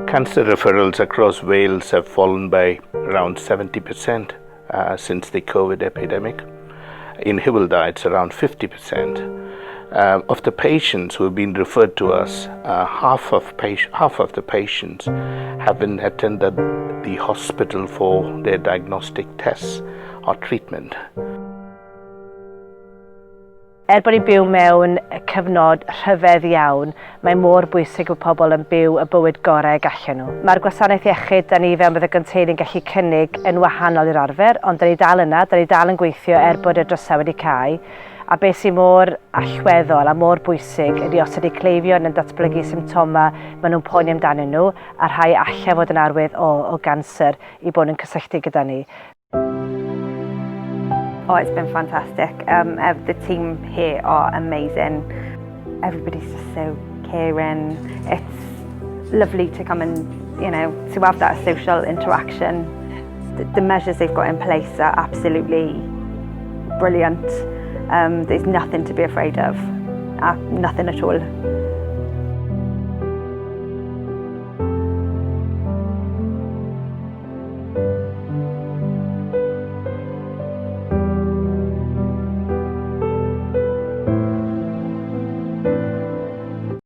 Cancer referrals across Wales have fallen by around 70% since the COVID epidemic. In Isdeitlau, it's around 50%. Of the patients who have been referred to us, half of the patients haven't attended the hospital for their diagnostic tests or treatment. Bod ni'n byw mewn cyfnod rhyfedd iawn, mae mor bwysig bod pobl yn byw y bywyd gorau gallen nhw. Mae'r gwasanaeth iechyd da ni fewn bydd y gynteunydd gallu cynnig yn wahanol i'r arfer, ond da ni dal yna, da ni dal yn gweithio bod y drysau wedi cael. A beth sy'n mor allweddol a mor bwysig ydy os ydy cleifion yn datblygu symptoma maen nhw'n poeni amdanyn nhw, a rhai allai fod yn arwydd o ganser i bod yn cysylltu gyda ni. Oh, it's been fantastic. The team here are amazing. Everybody's just so caring. It's lovely to come and, to have that social interaction. The measures they've got in place are absolutely brilliant. There's nothing to be afraid of, nothing at all.